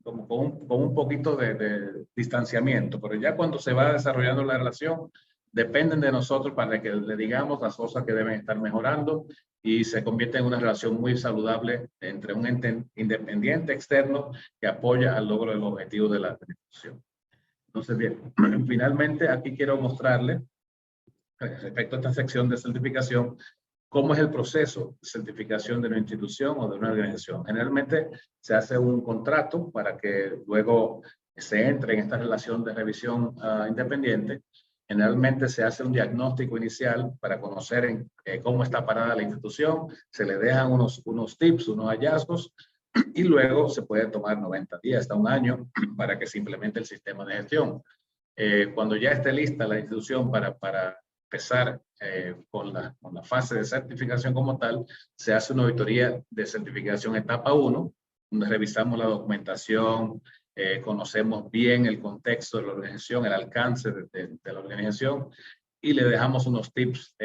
Speaker 2: como con un poquito de distanciamiento, pero ya cuando se va desarrollando la relación, dependen de nosotros para que le digamos las cosas que deben estar mejorando, y se convierte en una relación muy saludable entre un ente independiente externo que apoya al logro del objetivo de la institución. Entonces, bien, finalmente aquí quiero mostrarle, respecto a esta sección de certificación, cómo es el proceso de certificación de una institución o de una organización. Generalmente se hace un contrato para que luego se entre en esta relación de revisión independiente. Generalmente se hace un diagnóstico inicial para conocer cómo está parada la institución, se le dejan unos tips, unos hallazgos, y luego se puede tomar 90 días hasta un año para que se implemente el sistema de gestión. Cuando ya esté lista la institución para empezar con la fase de certificación como tal, se hace una auditoría de certificación etapa 1, donde revisamos la documentación, conocemos bien el contexto de la organización, el alcance de la organización, y le dejamos unos tips,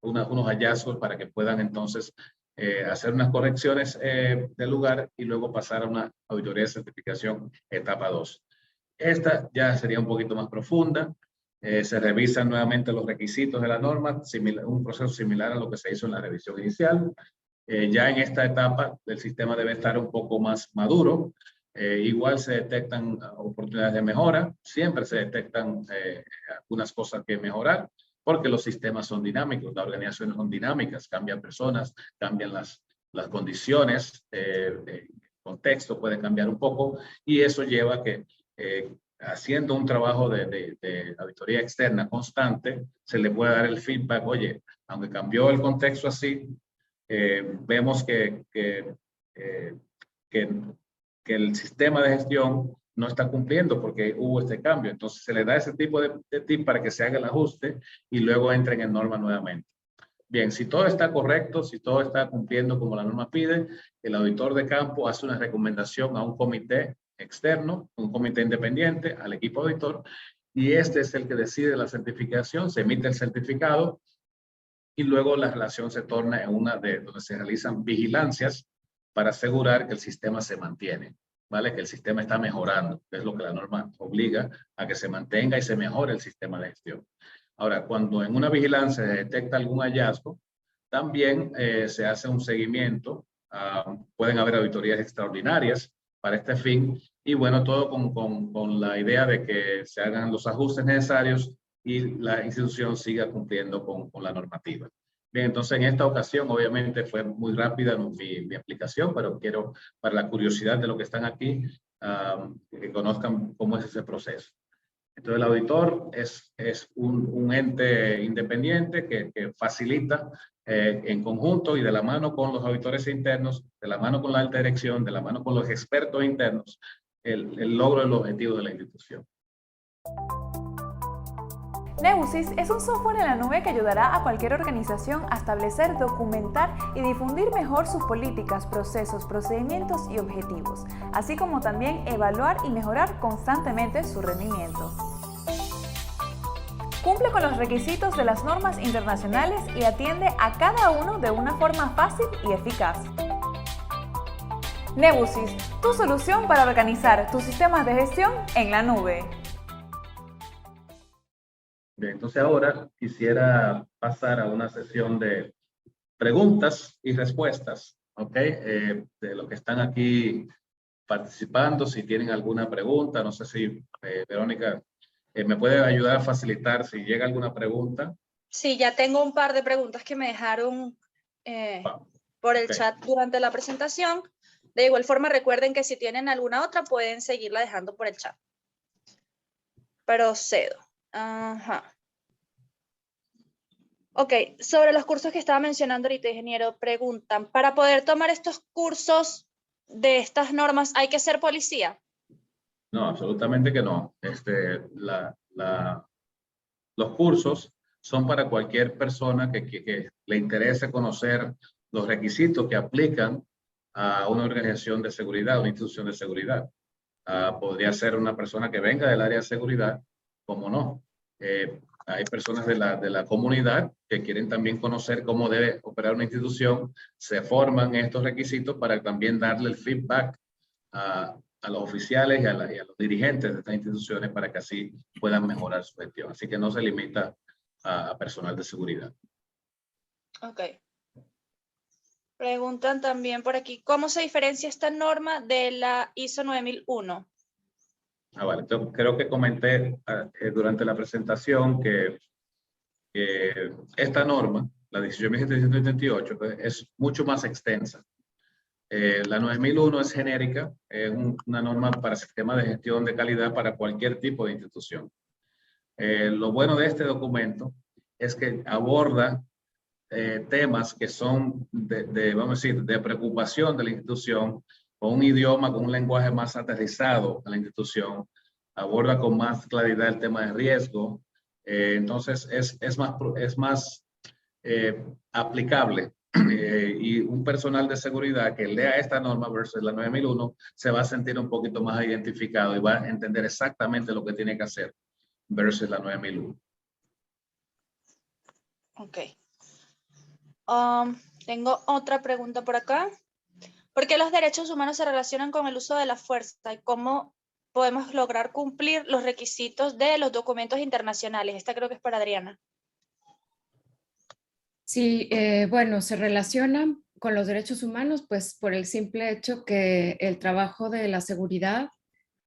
Speaker 2: unos hallazgos para que puedan entonces hacer unas correcciones del lugar y luego pasar a una auditoría de certificación etapa 2. Esta ya sería un poquito más profunda. Se revisan nuevamente los requisitos de la norma, un proceso similar a lo que se hizo en la revisión inicial. Ya en esta etapa el sistema debe estar un poco más maduro. Igual se detectan oportunidades de mejora, siempre se detectan algunas cosas que mejorar, porque los sistemas son dinámicos, las organizaciones son dinámicas, cambian personas, cambian las condiciones, el contexto puede cambiar un poco, y eso lleva a que haciendo un trabajo de auditoría externa constante, se le puede dar el feedback, oye, aunque cambió el contexto así, vemos que el sistema de gestión no está cumpliendo porque hubo este cambio. Entonces se le da ese tipo de tip para que se haga el ajuste y luego entren en norma nuevamente. Bien, si todo está correcto, si todo está cumpliendo como la norma pide, el auditor de campo hace una recomendación a un comité externo, un comité independiente, al equipo auditor, y este es el que decide la certificación, se emite el certificado y luego la relación se torna en una de donde se realizan vigilancias para asegurar que el sistema se mantiene, ¿vale? Que el sistema está mejorando, que es lo que la norma obliga a que se mantenga y se mejore el sistema de gestión. Ahora, cuando en una vigilancia se detecta algún hallazgo, también se hace un seguimiento. Pueden haber auditorías extraordinarias para este fin y bueno, todo con la idea de que se hagan los ajustes necesarios y la institución siga cumpliendo con la normativa. Bien, entonces en esta ocasión obviamente fue muy rápida mi explicación, pero quiero, para la curiosidad de los que están aquí, que conozcan cómo es ese proceso. Entonces el auditor es un ente independiente que facilita en conjunto y de la mano con los auditores internos, de la mano con la alta dirección, de la mano con los expertos internos, el logro del objetivo de la institución.
Speaker 4: Nebusys es un software en la nube que ayudará a cualquier organización a establecer, documentar y difundir mejor sus políticas, procesos, procedimientos y objetivos, así como también evaluar y mejorar constantemente su rendimiento. Cumple con los requisitos de las normas internacionales y atiende a cada uno de una forma fácil y eficaz. Nebusys, tu solución para organizar tus sistemas de gestión en la nube.
Speaker 2: Bien, entonces ahora quisiera pasar a una sesión de preguntas y respuestas, ¿ok? De los que están aquí participando, si tienen alguna pregunta, no sé si Verónica me puede ayudar a facilitar si llega alguna pregunta.
Speaker 1: Sí, ya tengo un par de preguntas que me dejaron por el chat durante la presentación. De igual forma, recuerden que si tienen alguna otra, pueden seguirla dejando por el chat. Procedo. Ajá. Ok, sobre los cursos que estaba mencionando ahorita, ingeniero, preguntan, ¿para poder tomar estos cursos de estas normas hay que ser policía?
Speaker 2: No, absolutamente que no. Los cursos son para cualquier persona que le interese conocer los requisitos que aplican a una organización de seguridad, una institución de seguridad. Podría ser una persona que venga del área de seguridad, como no. Hay personas de la comunidad que quieren también conocer cómo debe operar una institución, se forman estos requisitos para también darle el feedback a los oficiales y a los dirigentes de estas instituciones para que así puedan mejorar su gestión. Así que no se limita a personal de seguridad.
Speaker 1: Ok. Preguntan también por aquí, ¿cómo se diferencia esta norma de la ISO 9001?
Speaker 2: Vale. Entonces, creo que comenté durante la presentación que esta norma, la 18.778, pues, es mucho más extensa. La 9001 es genérica, es una norma para sistemas de gestión de calidad para cualquier tipo de institución. Lo bueno de este documento es que aborda temas que son vamos a decir, de preocupación de la institución, con un idioma, con un lenguaje más aterrizado a la institución, aborda con más claridad el tema de riesgo, entonces es más aplicable. Y un personal de seguridad que lea esta norma versus la 9001 se va a sentir un poquito más identificado y va a entender exactamente lo que tiene que hacer versus la 9001.
Speaker 1: Ok. Tengo otra pregunta por acá. ¿Por qué los derechos humanos se relacionan con el uso de la fuerza y cómo podemos lograr cumplir los requisitos de los documentos internacionales? Esta creo que es para Adriana.
Speaker 3: Sí, bueno, se relacionan con los derechos humanos, pues por el simple hecho que el trabajo de la seguridad,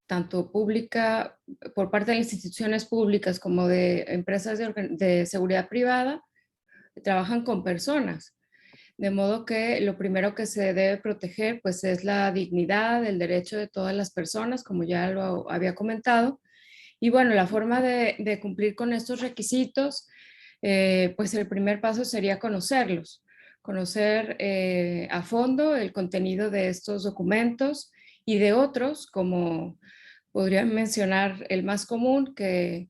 Speaker 3: tanto pública, por parte de las instituciones públicas como de empresas de seguridad privada, trabajan con personas. De modo que lo primero que se debe proteger pues es la dignidad, el derecho de todas las personas, como ya lo había comentado. Y bueno, la forma de cumplir con estos requisitos, pues el primer paso sería conocerlos, conocer a fondo el contenido de estos documentos y de otros, como podría mencionar el más común, que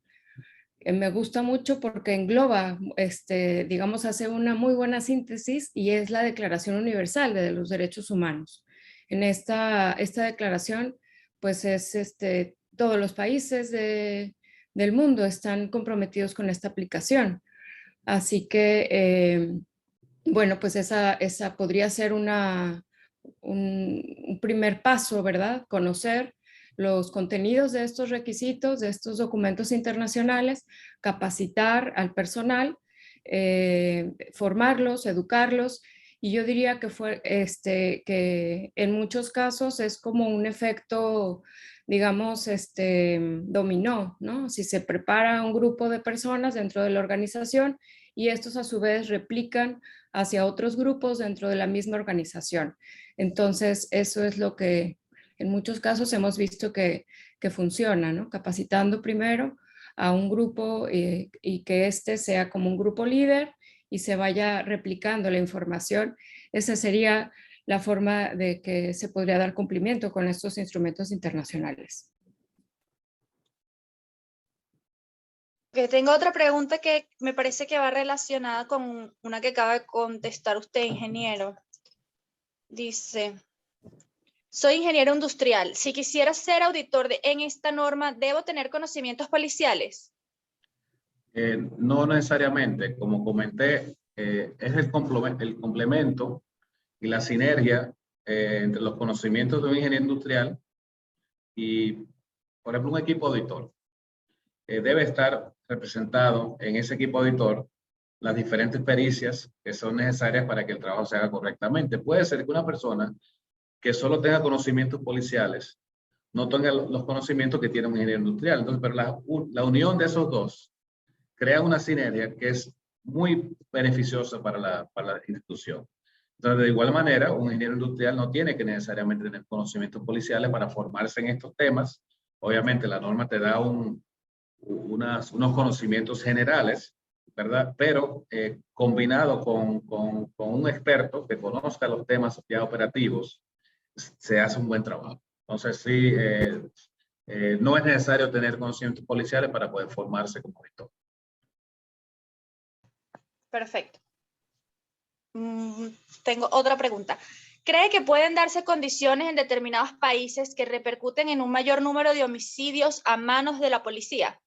Speaker 3: me gusta mucho porque engloba, digamos, hace una muy buena síntesis y es la Declaración Universal de los Derechos Humanos. En esta declaración, pues todos los países del mundo están comprometidos con esta aplicación. Así que, bueno, pues esa podría ser un primer paso, ¿verdad? Conocer los contenidos de estos requisitos, de estos documentos internacionales, capacitar al personal, formarlos, educarlos. Y yo diría que en muchos casos es como un efecto, digamos, dominó, ¿no? Si se prepara un grupo de personas dentro de la organización y estos a su vez replican hacia otros grupos dentro de la misma organización. Entonces, eso es lo que en muchos casos hemos visto que funciona, ¿no? Capacitando primero a un grupo y que este sea como un grupo líder y se vaya replicando la información. Esa sería la forma de que se podría dar cumplimiento con estos instrumentos internacionales.
Speaker 1: Okay, tengo otra pregunta que me parece que va relacionada con una que acaba de contestar usted, ingeniero. Dice, soy ingeniero industrial. Si quisiera ser auditor en esta norma, ¿debo tener conocimientos policiales?
Speaker 2: No necesariamente. Como comenté, es el complemento y la sinergia entre los conocimientos de un ingeniero industrial y, por ejemplo, un equipo auditor. Debe estar representado en ese equipo auditor las diferentes pericias que son necesarias para que el trabajo se haga correctamente. Puede ser que una persona que solo tenga conocimientos policiales no tenga los conocimientos que tiene un ingeniero industrial. Entonces, pero la unión de esos dos crea una sinergia que es muy beneficiosa para la institución. Entonces, de igual manera, un ingeniero industrial no tiene que necesariamente tener conocimientos policiales para formarse en estos temas. Obviamente, la norma te da unos conocimientos generales, ¿verdad? Pero combinado con un experto que conozca los temas ya operativos, se hace un buen trabajo. Entonces, sí, no es necesario tener conocimientos policiales para poder formarse como auditor.
Speaker 1: Perfecto. Tengo otra pregunta. ¿Cree que pueden darse condiciones en determinados países que repercuten en un mayor número de homicidios a manos de la policía?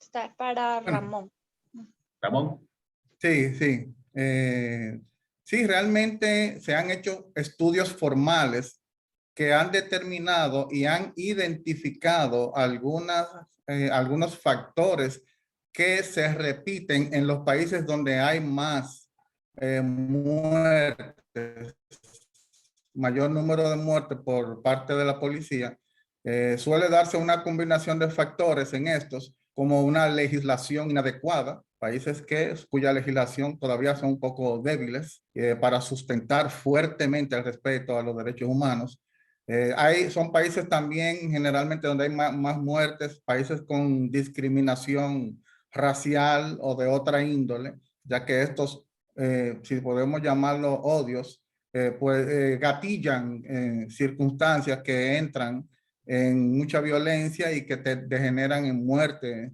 Speaker 1: Esta es para Ramón.
Speaker 2: Ramón.
Speaker 5: Sí, sí. Sí, realmente se han hecho estudios formales que han determinado y han identificado algunos factores que se repiten en los países donde hay más muertes, mayor número de muertes por parte de la policía. Suele darse una combinación de factores en estos, como una legislación inadecuada, países cuya legislación todavía son un poco débiles para sustentar fuertemente el respeto a los derechos humanos. Son países también generalmente donde hay más muertes, países con discriminación racial o de otra índole, ya que estos, si podemos llamarlo odios, pues gatillan circunstancias que entran en mucha violencia y que te degeneran en muerte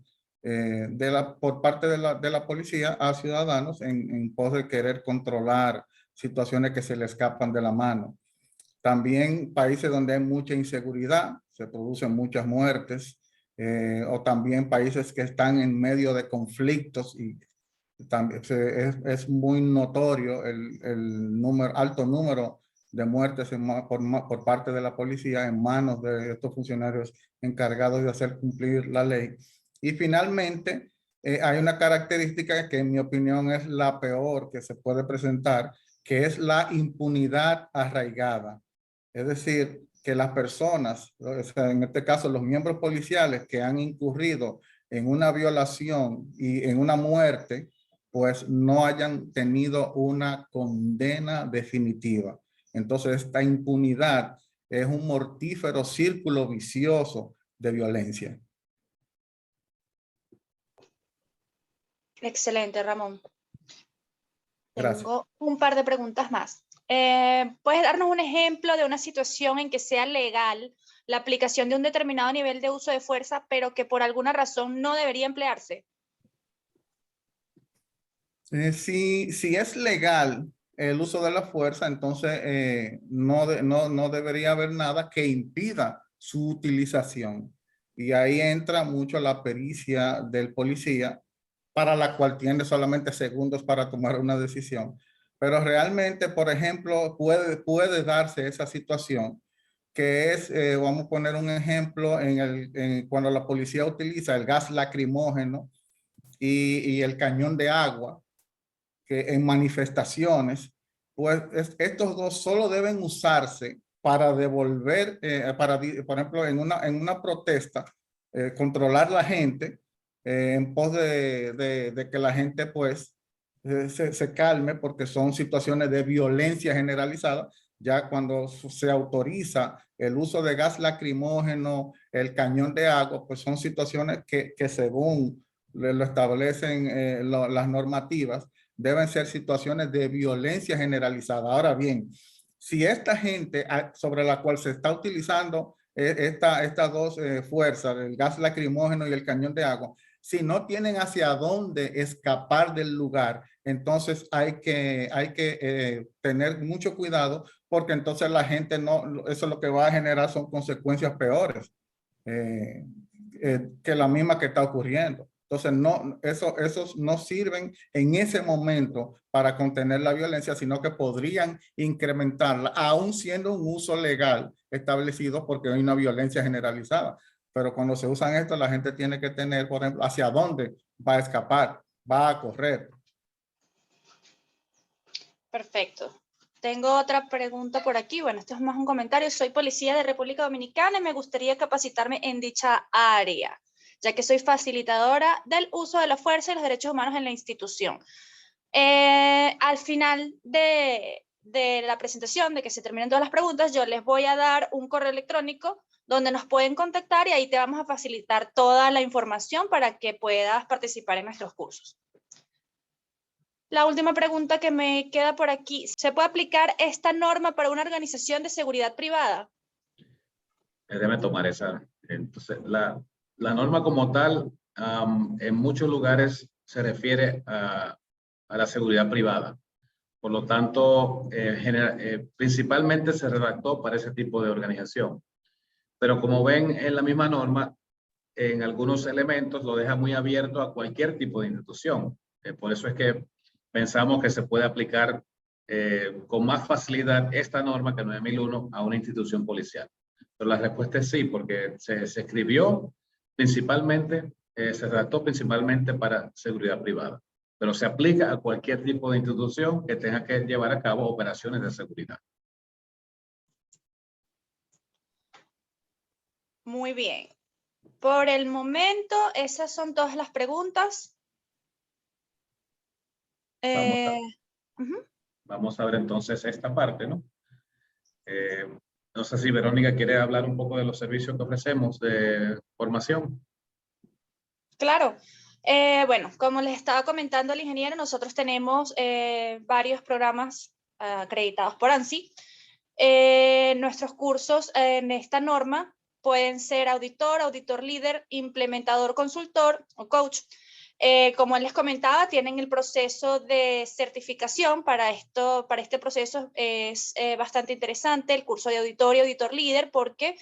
Speaker 5: por parte de la policía a ciudadanos en pos de querer controlar situaciones que se le escapan de la mano. También países donde hay mucha inseguridad, se producen muchas muertes, o también países que están en medio de conflictos y También es muy notorio el alto número de muertes por parte de la policía en manos de estos funcionarios encargados de hacer cumplir la ley. Y finalmente, hay una característica que en mi opinión es la peor que se puede presentar, que es la impunidad arraigada. Es decir, que las personas, o sea, en este caso los miembros policiales que han incurrido en una violación y en una muerte, pues no hayan tenido una condena definitiva. Entonces, esta impunidad es un mortífero círculo vicioso de violencia.
Speaker 1: Excelente, Ramón.
Speaker 5: Gracias.
Speaker 1: Tengo un par de preguntas más. ¿Puedes darnos un ejemplo de una situación en que sea legal la aplicación de un determinado nivel de uso de fuerza, pero que por alguna razón no debería emplearse?
Speaker 5: Si es legal el uso de la fuerza, entonces no debería haber nada que impida su utilización. Y ahí entra mucho la pericia del policía, para la cual tiene solamente segundos para tomar una decisión. Pero realmente, por ejemplo, puede darse esa situación que es, vamos a poner un ejemplo, cuando la policía utiliza el gas lacrimógeno y el cañón de agua, que en manifestaciones, pues estos dos solo deben usarse para devolver, por ejemplo, en una protesta, controlar la gente en pos de que la gente pues se calme, porque son situaciones de violencia generalizada. Ya cuando se autoriza el uso de gas lacrimógeno, el cañón de agua, pues son situaciones que según lo establecen las normativas, deben ser situaciones de violencia generalizada. Ahora bien, si esta gente sobre la cual se está utilizando estas dos fuerzas, el gas lacrimógeno y el cañón de agua, si no tienen hacia dónde escapar del lugar, entonces hay que tener mucho cuidado, porque entonces la gente eso lo que va a generar son consecuencias peores que la misma que está ocurriendo. Entonces, esos no sirven en ese momento para contener la violencia, sino que podrían incrementarla, aún siendo un uso legal establecido, porque hay una violencia generalizada. Pero cuando se usan esto, la gente tiene que tener, por ejemplo, hacia dónde va a escapar, va a correr.
Speaker 1: Perfecto. Tengo otra pregunta por aquí. Bueno, esto es más un comentario. Soy policía de República Dominicana y me gustaría capacitarme en dicha área, ya que soy facilitadora del uso de la fuerza y los derechos humanos en la institución. Al final de la presentación, de que se terminen todas las preguntas, yo les voy a dar un correo electrónico donde nos pueden contactar y ahí te vamos a facilitar toda la información para que puedas participar en nuestros cursos. La última pregunta que me queda por aquí, ¿se puede aplicar esta norma para una organización de seguridad privada?
Speaker 2: Déjeme tomar esa. Entonces, la norma como tal, en muchos lugares se refiere a la seguridad privada. Por lo tanto, principalmente se redactó para ese tipo de organización. Pero como ven en la misma norma, en algunos elementos lo deja muy abierto a cualquier tipo de institución. Por eso es que pensamos que se puede aplicar con más facilidad esta norma que 9001 a una institución policial. Pero la respuesta es sí, porque se escribió principalmente, se redactó principalmente para seguridad privada, pero se aplica a cualquier tipo de institución que tenga que llevar a cabo operaciones de seguridad.
Speaker 1: Muy bien. Por el momento, esas son todas las preguntas.
Speaker 2: Vamos a ver entonces esta parte, ¿no? No sé si Verónica quiere hablar un poco de los servicios que ofrecemos de formación.
Speaker 1: Claro. Bueno, como les estaba comentando el ingeniero, nosotros tenemos varios programas acreditados por ANSI. Nuestros cursos en esta norma pueden ser auditor, auditor líder, implementador, consultor o coach. Como les comentaba, tienen el proceso de certificación. Para este proceso es bastante interesante el curso de auditor y auditor líder, porque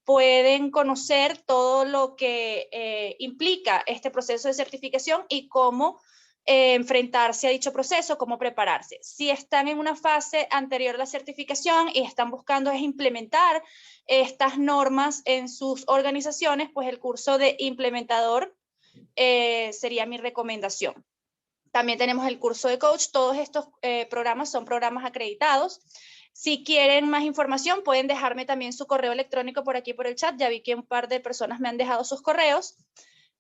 Speaker 1: pueden conocer todo lo que implica este proceso de certificación y cómo enfrentarse a dicho proceso, cómo prepararse. Si están en una fase anterior a la certificación y están buscando es implementar estas normas en sus organizaciones, pues el curso de implementador sería mi recomendación. También tenemos el curso de coach. Todos estos programas son programas acreditados. Si quieren más información, pueden dejarme también su correo electrónico por aquí por el chat. Ya vi que un par de personas me han dejado sus correos.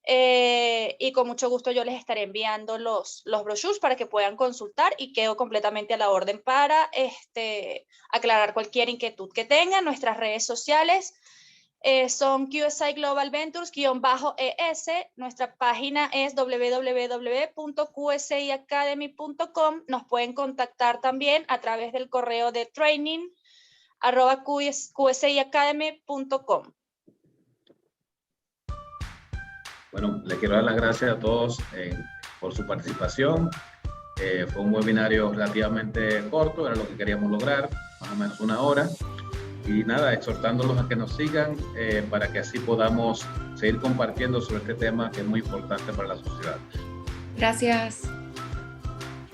Speaker 1: Y con mucho gusto yo les estaré enviando los brochures para que puedan consultar, y quedo completamente a la orden para aclarar cualquier inquietud que tengan. Nuestras redes sociales son QSI Global Ventures-ES. Nuestra página es www.qsiacademy.com. Nos pueden contactar también a través del correo de training@qsiacademy.com.
Speaker 2: Bueno, le quiero dar las gracias a todos por su participación. Fue un webinario relativamente corto, era lo que queríamos lograr, más o menos 1 hora. Y nada, exhortándolos a que nos sigan para que así podamos seguir compartiendo sobre este tema que es muy importante para la sociedad.
Speaker 3: Gracias.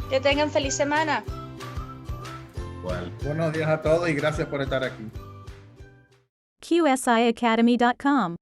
Speaker 1: Que tengan feliz semana.
Speaker 2: Igual.
Speaker 5: Buenos días a todos y gracias por estar aquí.
Speaker 6: QSIacademy.com